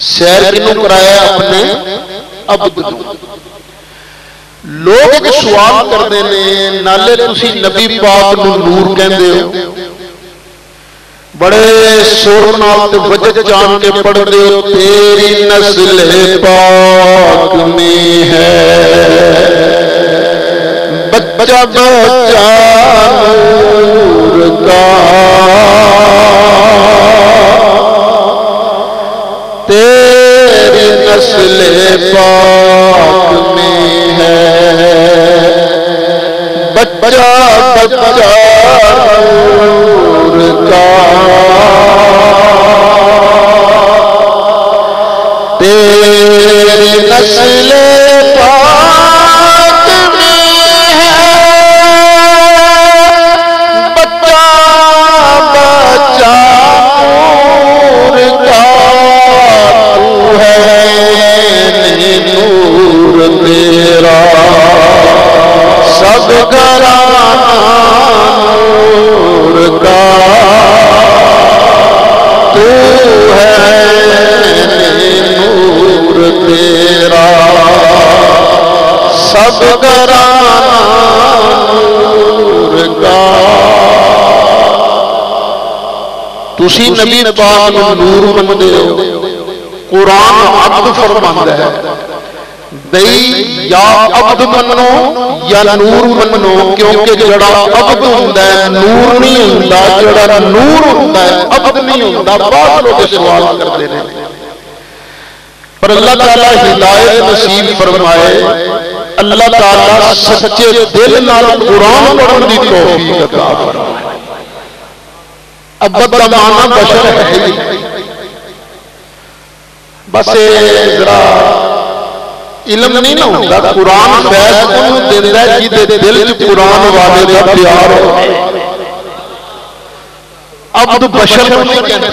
سیر کنوں کرایا اپنے عبد نو لوگ ایک سوال کرتے ہیں نالے تسی نبی پاک نو نور کہندے ہو بڑے سور نال تے وجہ جان کے پڑھ دے ہو تیری نسل پاک میں ہے بچہ بچہ نور کا تیری نسل پاک میں ہے بچہ بچہ نور کا تیری نسل پاک میں ہے بچہ بچہ نور کا تو ہے نور تیرا سب گھرانہ نور کا تو ہے نور تیرا سب گھرانہ نور کا تسی نبی پاک نور مندے ہو قرآن عبد فرماندا ہے بھئی یا عبد منو یا نور منو کیونکہ جڑا عبد ہوندا ہے نور نہیں ہوندا جڑا نور ہوندا ہے عبد نہیں ہوندا بعض لوگ سوال کرتے ہیں پر اللہ تعالی ہدایت نصیب فرمائے اللہ تعالی سچے دل نال قرآن پڑھن دی توفیق عطا فرمائے عبد کا معنی بشر ہے بس ذرا علم نہیں نہ ہوتا قرآن فیض انہوں دینا ہے جی دل چ قرآن والے دا پیار ہو عبد بشر نہیں کہتے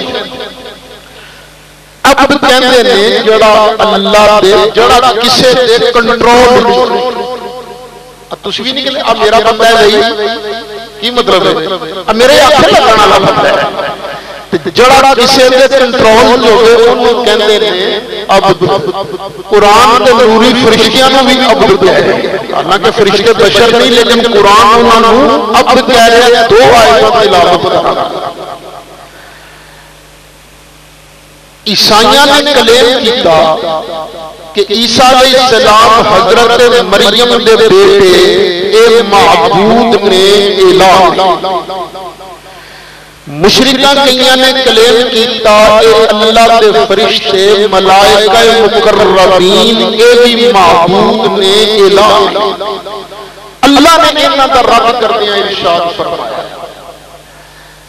عبد کہتے ہیں جڑا اللہ دے جڑا کسے دے کنٹرول نہیں تسی بھی نہیں کہتے اب میرا بندہ ہے بھائی کی مطلب ہے اب میرے آخر لگانا والا بندہ ہے جڑا کسی دے کنٹرول جو ہوئے انہوں کہندے نے عبد قرآن دے نوری فرشتیاں نو بھی عبد کہہ رہے حالانکہ فرشتے بشر نہیں لیکن قرآن انہوں عبد کہہ رہے دو آیتوں تلاوت کرنا عیسائیاں نے کلیم کیتا کہ عیسیٰ علیہ السلام حضرت مریم دے بیٹے اے معبود نے الہ مشرکان کئیاں نے کلیم کیتا اے اللہ دے فرشتے ملائکہ مقربین اے بھی معبود نے الہ اللہ نے انہاں دا رد کر دیا ارشاد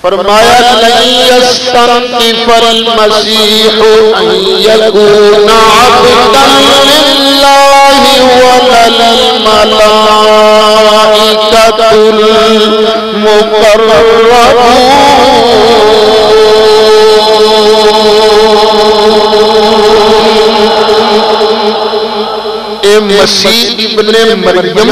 فرمایا لن يستنكف المسيح ان يكون عبدا لله ولا الملائكة اے مسیح ابن مریم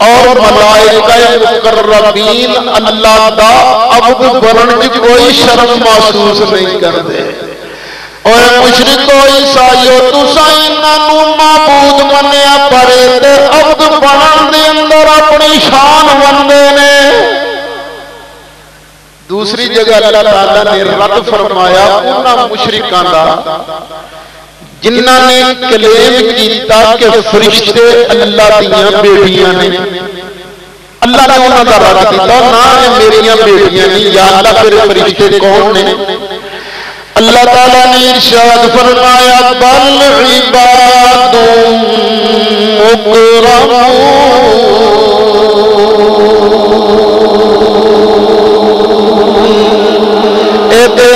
اور ملائکہ مقربین اللہ دا عبد بنن کی کوئی شرم محسوس نہیں کرتے اور مشرکو عیسائیو تساں انہاں نو معبود منیا پڑے تے عبد بنن دے اندر اپنی شان وندے نے دوسری جگہ اللہ تعالیٰ نے رد فرمایا انہاں مشرکاں دا جنہاں نے کلیم کیتا کہ فرشتے اللہ دیاں بیٹیاں نے اللہ نے انہاں دا رد کیتا نہ میریاں بیٹیاں نہیں یا اللہ پھر فرشتے کون نے اللہ تعالیٰ نے ارشاد فرمایا بل عباد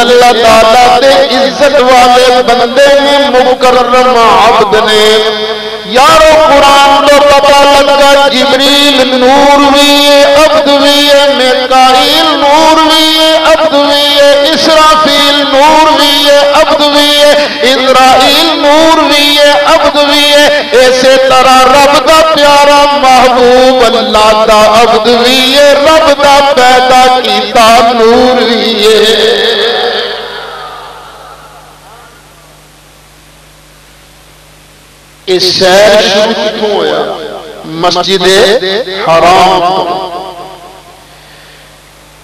اللہ تعالیٰ دے عزت والے بندے نے مکرم عبد نے یارو قرآن لو پتا لگا جبریل نور بھی ہے عبد بھی ہے میکائیل نور بھی ہے عبد بھی ہے اسرافیل نور بھی ہے عبد بھی ہے اسرائیل نور بھی ہے عبد بھی ہے ایسے طرح رب دا پیارا محبوب اللہ دا عبد بھی ہے رب دا پیدا کیتا نور بھی ہے اس سیر شروع کتوں ہویا مسجد حرام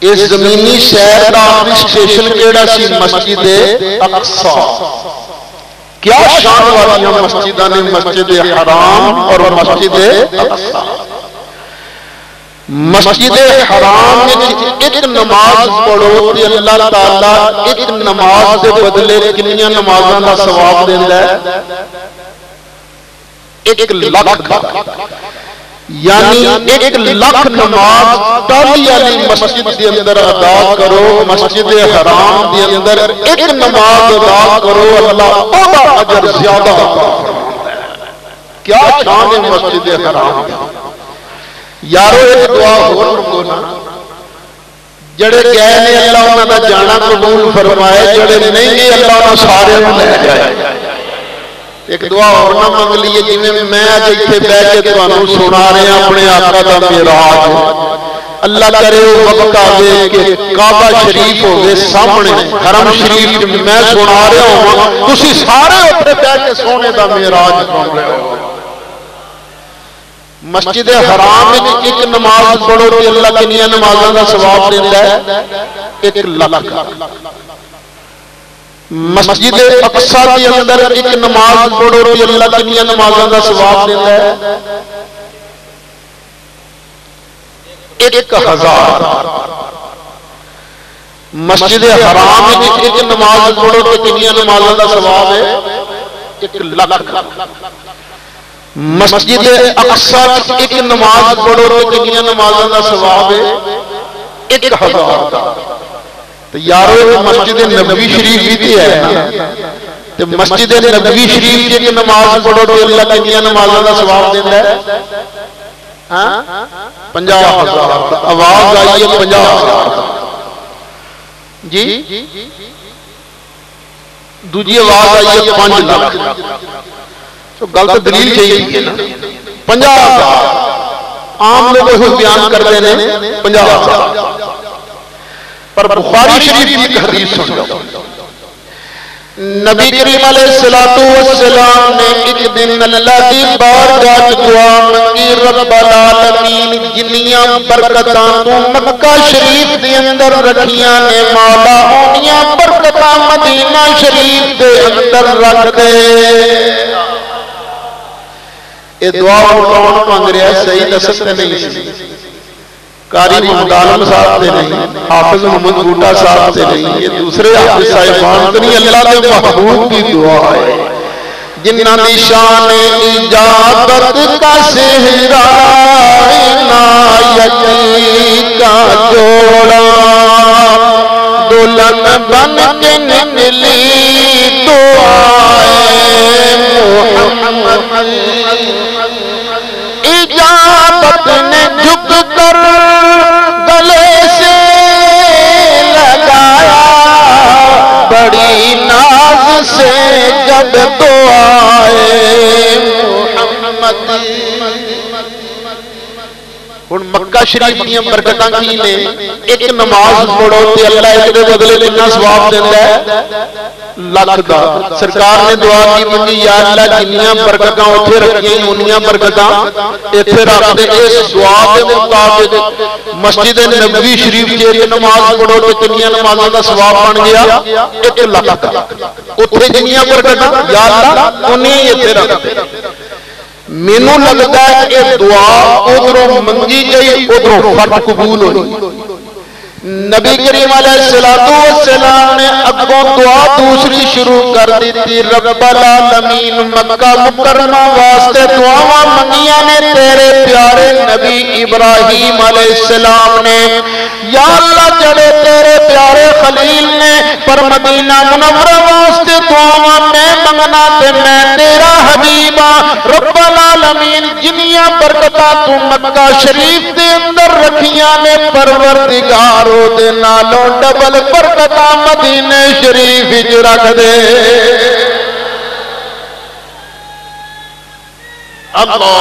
اس زمینی سیر دا آخری سٹیشن کیڑا سی مسجد اقصی کیا شان والیاں مسجدہ نے مسجد حرام اور مسجد اقصی مسجد حرام ایک نماز پڑھو تے اللہ تعالیٰ ایک نماز دے بدلے کنیاں نمازاں دا ثواب دیندا ہے 1 لاکھ یعنی 1 لاکھ نماز ٹالی علی مسجد دے اندر ادا کرو مسجد حرام دے اندر 1 نماز ادا کرو اللہ اوہ اجر زیادہ کیا شان ہے مسجد حرام یارو ایک دعا ہو رکھو نا جڑے گئے نے اللہ انہوں دا جانا قبول فرمائے جڑے نہیں اللہ انہوں سارے لے جائے ایک دعا اور نہ مانگ لیے جی میں آج اتنے بیٹھ کے تمہیں سنا رہے ہیں اپنے آقا دا معراج اللہ کرے وقت آوے کہ کعبہ شریف ہوئے سامنے حرم شریف میں سنا رہا ہوں تسی سارے اتنے بیٹھ کے سونے دا معراج سن رہے ہو مسجد حرام میں ایک نماز پڑھو کہ اللہ کنیاں نمازاں دا ثواب دیتا ہے 1 لاکھ مسجد اقصی کے اندر ایک نماز پڑھو کہ اللہ کنیاں نمازاں دا ثواب دیتا ہے 1000 مسجد حرام میں ایک نماز پڑھو کہ کنیاں نمازاں دا ثواب ہے 1 لاکھ مسجد اقصی ایک نماز پڑھو کہ کنیاں نمازاں دا ثواب ہے 1000 تو یارو مسجد نبوی شریف بھی ہے نا تو مسجد نبوی شریف کی ایک نماز پڑھو تو اللہ کنیاں نمازاں دا ثواب دیتا ہے 50,000 آواز آئی ہے 50,000 جی دوجی آواز آئی ہے 5 لاکھ تو غلط دلیل چاہیے نا 50,000 عام لوگ بیان کرتے ہیں 50,000 پر بخاری شریف کی ایک حدیث سن لو. نبی کریم علیہ السلام نے ایک دن اللہ کی بارگاہ دعا منگی رب العالمین جنیاں برکتاں تو مکہ شریف دے اندر رکھیاں نے مولا اونیاں برکتاں مدینہ شریف دے اندر رکھ دے. یہ دعا کون مانگ رہا ہے؟ صحیح دستے نہیں سی، قاری محمد عالم صاحب سے نہیں، حافظ محمد بوٹا صاحب سے نہیں، یہ دوسرے حافظ صاحبان سے نہیں، اللہ کے محبوب کی دعا ہے. جنہاں دی شان اجابت کا صحرا عنایت کا جوڑا دلہن بن کے نکلی دعائے محمد. اجابت نے جھک کر گلے سے لگایا بڑی ناز سے جب دعائے محمد. ہن مکہ شریف دی برکتاں کی نے؟ ایک نماز پڑھو تے اللہ ایک دے بدلے کتنا ثواب دیندا ہے؟ لکھ دا. سرکار نے دعا کی منگی یا اللہ جنیاں برکتاں اوتھے رکھیاں اونیاں برکتاں ایتھے رکھ دے. اس دعا دے مطابق مسجد نبوی شریف وچ ایک نماز پڑھو تے کنیاں نمازاں دا ثواب بن گیا 1 لاکھ دا. اوتھے جنیاں برکتاں یا اللہ اونیاں ہی ایتھے رکھ دے. مینوں لگتا ہے کہ دعا ادھروں منگی گئی ادھروں فٹ قبول ہوئی. نبی کریم علیہ السلام نے اگوں دعا دوسری شروع کر دی تھی. رب العالمین مکہ مکرمہ واسطے دعاواں منگیاں نے تیرے پیارے نبی ابراہیم علیہ السلام نے. یا اللہ جڑے تیرے پیارے خلیل نے پر مدینہ منورہ واسطے دعاواں میں منگنا تے میں تیرا حبیب ہاں. رب العالمین جنیاں برکتاں تو مکہ شریف دے اندر رکھیاں نے پروردگار دے نالوں ڈبل برکتاں مدینہ شریف وچ رکھ دے. اللہ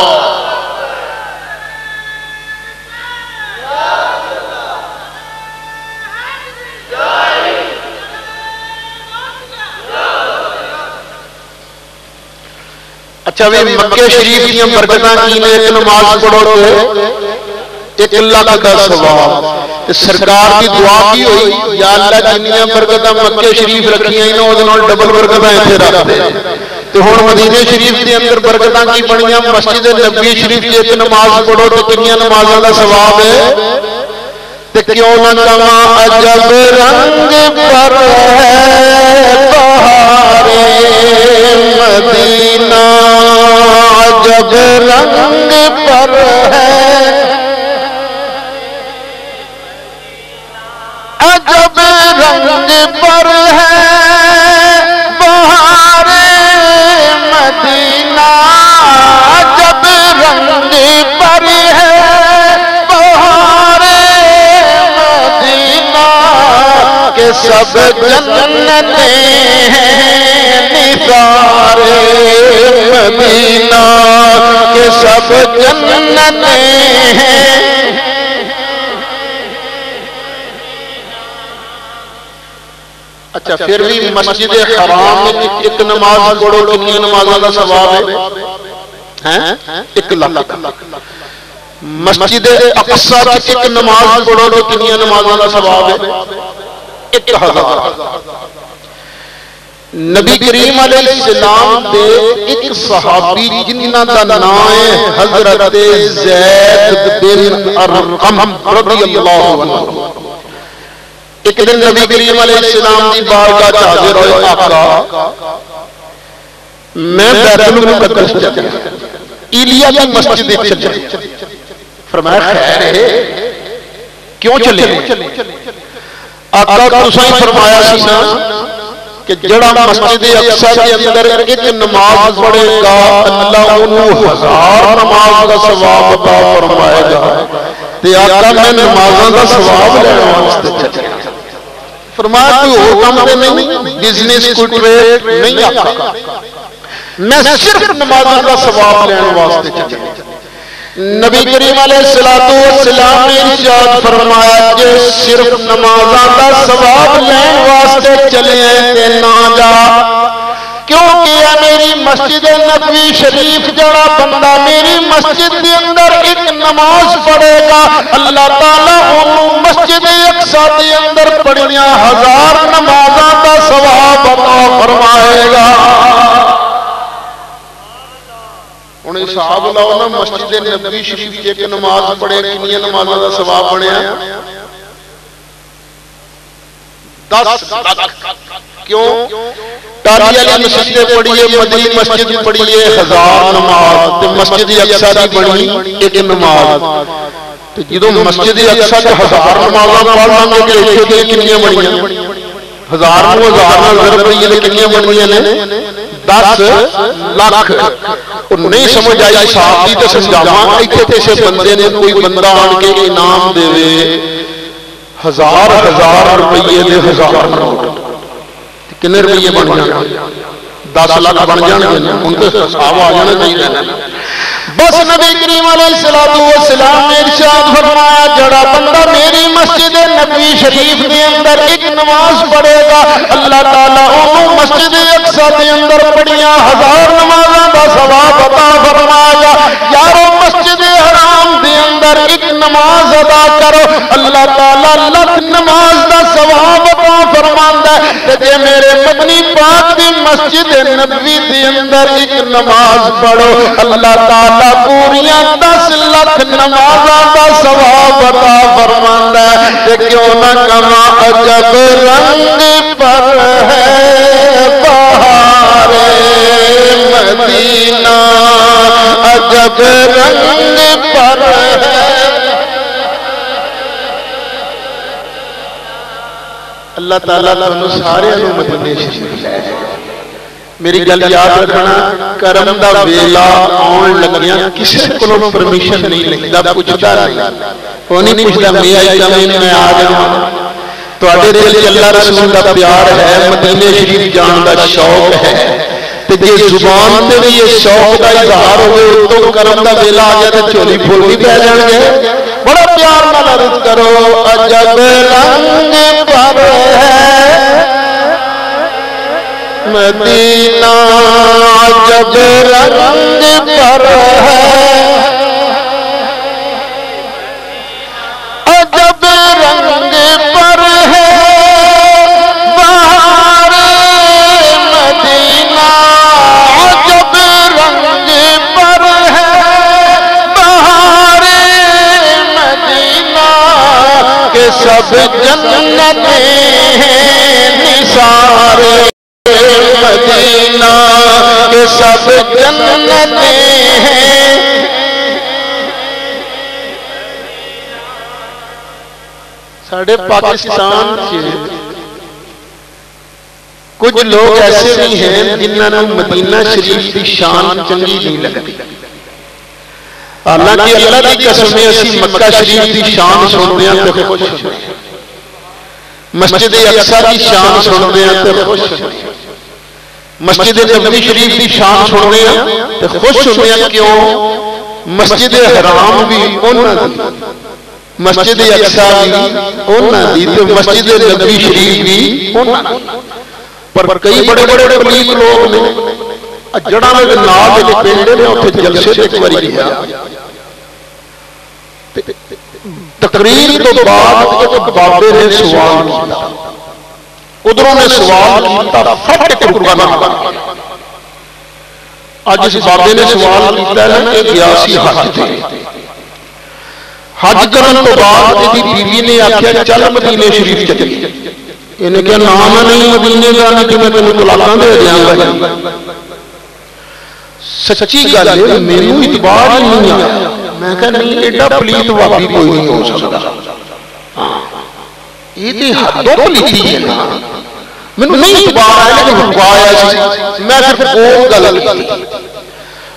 اچھا بھی مکہ شریف کی برکتاں کی نے؟ ایک نماز پڑھو تے 1 لاکھ دا ثواب. سرکار کی دعا کی ہوئی یا اللہ جنیاں برکتاں مکہ شریف رکھیاں انہاں اودے نال ڈبل برکتاں ایتھے رکھ دے. تے ہن مدینے شریف دے اندر برکتاں کی بنیاں؟ مسجد نبوی شریف وچ ایک نماز پڑھو تے کنیاں نمازاں دا ثواب ہے. تے کیوں نہ کہاں عجب رنگ پر ہے بہارے مدینہ، عجب رنگ پر ہے، عجب رنگ پر ہے بہارے مدینہ، عجب رنگ پر ہے بہارے مدینہ کہ سب جنتیں ہیں نثار مدینہ، کہ سب جنتیں ہیں. اچھا پھر بھی مسجد حرام میں ایک نماز پڑھو کنی نمازاں دا ثواب ہے 1 لاکھ. مسجد اقصی میں ایک نماز پڑھو تو کنی نمازاں دا ثواب ہے 1000. نبی کریم علیہ السلام دے ایک صحابی جنہاں دا نام ہے حضرت زید بن ارقم رضی اللہ عنہ. ایک دن نبی کریم علیہ السلام دی بارگاہ حاضر ہوئے، آقا میں بیت المقدس چلے ایلیا کی مسجد چلے. فرمایا خیر ہے کیوں چلے؟ آقا تساں فرمایا سی نا کہ جڑا مسجد اقصی کے اندر ایک نماز پڑھے گا اللہ انہوں 1000 نماز کا ثواب عطا فرمائے گا. تے آقا میں نمازاں دا ثواب لینے واسطے چلے. فرمایا کوئی اور کام تے نہیں، بزنس کوئی ٹریڈ نہیں آقا، میں صرف نمازاں دا ثواب لینے واسطے چلے. نبی کریم علیہ السلام نے ارشاد فرمایا کہ صرف نمازاں دا ثواب لین واسطے چلے ہیں تے نہ جا، کیونکہ یہ میری مسجد نبوی شریف جڑا بندہ میری مسجد کے اندر ایک نماز پڑھے گا، اللہ تعالیٰ انہوں مسجد اقصی کے اندر پڑھیاں 1000 نمازاں دا ثواب عطا فرمائے گا۔ انہیں حساب لاؤ نا، مسجد نبوی شریف ایک نماز پڑھے کنی نمازاں دا ثواب بنیا 10 لاکھ۔ کیوں؟ ٹالی والی مسجد پڑھیے، مدنی مسجد پڑھیے 1000 نماز، مسجد اقصی دی بنی ایک نماز۔ جدوں مسجد اقصی 1000 نمازاں پڑھ لیں گے تے اتھے کنیاں بنیاں 1000 نوں 1000 نال ضرب کریے کنیاں بنیاں نے 10 لاکھ۔ نہیں سمجھ آئی صاحب دی تے سمجھاواں، ایتھے کسے بندے نے کوئی بندہ آن کے انعام دے 1000 روپیے دے 1000 نوٹ، کنے روپیے بن جانے 10 لاکھ بن جانے، ان کے حساب آ جانے چاہیے۔ بس نبی کریم علیہ السلام نے ارشاد فرمایا جڑا بندہ میری مسجد نبوی شریف کے اندر ایک نماز پڑھے گا، اللہ تعالیٰ انہوں مسجد اقصی کے اندر پڑھیاں 1000 نمازاں دا ثواب عطا فرمائے گا۔ یارو مسجد حرام دے اندر ایک نماز ادا کرو، اللہ تعالیٰ 1,00,000 نماز دا ثواب عطا فرماندا ہے۔ تے جے میرے مدنی پاک دی مسجد نبوی دے اندر ایک نماز پڑھو، اللہ تعالیٰ پوریاں 10 لاکھ نمازاں دا ثواب عطا فرماندا ہے۔ تے کیوں نہ کما عجب رنگ پر ہے بہار مدینہ، عجب رنگ پر ہے۔ اللہ تعالیٰ تمہیں سارے مدینے شریف لے جائے۔ میری گل یاد رکھنا، کرم دا ویلا آن لگیاں کسی کو پرمیشن نہیں لگتا، پوچھتا نہیں، وہ نہیں پوچھتا میں آئی میں آ جاؤں۔ تواڈے دل وچ اللہ رسول دا پیار ہے، مدینے شریف جان دا شوق ہے، تے جے زبان تے بھی یہ شوق دا اظہار ہوئے تو کرم دا ویلا آ جائے تے جھولی پھول بھی پہ جان گے۔ بڑا پیار نال عرض کرو، عجب رنگ پر ہے مدینہ، عجب رنگ پر ہے، عجب رنگ پر ہے بہار مدینہ، عجب رنگ پر ہے بہار مدینہ، کہ سب جنتیں نثار مدینہ، کہ سب جنتیں ہیں۔ ساڑھے پاکستان کے کچھ لوگ ایسے بھی ہیں جنہاں نے مدینہ شریف کی شان چنگی نہیں لگتی، حالانکہ اللہ کی قسم میں اسی مکہ شریف کی شان سنتے ہیں تو خوش ہوتے ہیں، مسجد اقصی کی شان سنتے ہیں تو خوش ہوتے ہیں، مسجد نبوی شریف کی شان سنتے ہیں تو خوش ہوتے ہیں۔ کیوں؟ مسجد حرام بھی انہاں دی، مسجد اقصی بھی انہاں دی، تو مسجد نبوی شریف بھی انہاں دی۔ پر کئی بڑے بڑے پلیت لوگ نے جڑا میں نال دے پنڈ نے اوتھے جلسے تے ایک واری گیا، تقریر تو بعد ایک بابے نے سوال کیا، ادھروں نے سوال کیا فٹ کے قربانہ بن۔ آج اس بابے نے سوال کیا ہے کہ گیا سی حج تے، حج کرن تو بعد دی بیوی نے آکھیا چل مدینے شریف چلی، انہیں کہا نام نہیں مدینے کا، نہیں کہ میں تینوں طلاقاں دے دیاں گا۔ سچی گل ہے مینوں اعتبار ہی نہیں آیا، میں کہا نہیں ایڈا پلیت وابی کوئی نہیں ہو سکتا، یہ تے حدوں پلیتی ہے نا، مینوں نہیں اعتبار آیا لیکن رکوایا سی، میں صرف وہ گل کی۔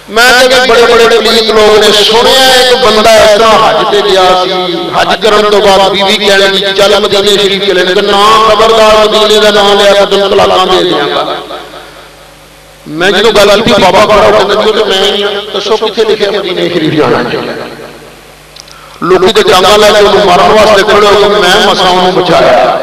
میں کہ بڑے بڑے پلیت لوگ نے سنیا ایک بندہ اس طرح حج تے گیا سی، حج کرن تو بعد بیوی کہنے لگی چل مدینے شریف چلے، کہ نا خبردار مدینے کا نام لیا تو تم طلاقاں دے دیاں گا۔ میں جدوں گل کی بابا بڑا کہندا کہ میں دسو کتھے لکھیا مدینے شریف جانا چاہیے، لوگ تو جنگا لے کے مرن واسطے کھڑے ہو گئے، میں مساؤں بچایا،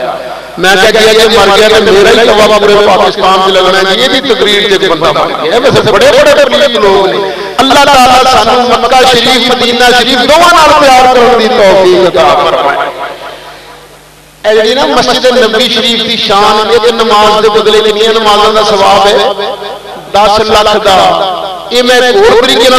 میں کہا کہ یہ مر گیا تو میرا ہی کباب پورے پاکستان سے لگنا ہے، یہ بھی تقریر سے بندہ بن گیا ہے۔ ویسے بڑے بڑے پلیز لوگ نے، اللہ تعالیٰ سانو مکہ شریف مدینہ شریف دونوں نال پیار کرنے دی توفیق عطا فرمائے۔ اے جی نا مسجد نبوی شریف دی شان، ایک نماز دے بدلے کنیاں نمازاں دا ثواب ہے 10 لاکھ دا۔ یہ میں ایک اور طریقے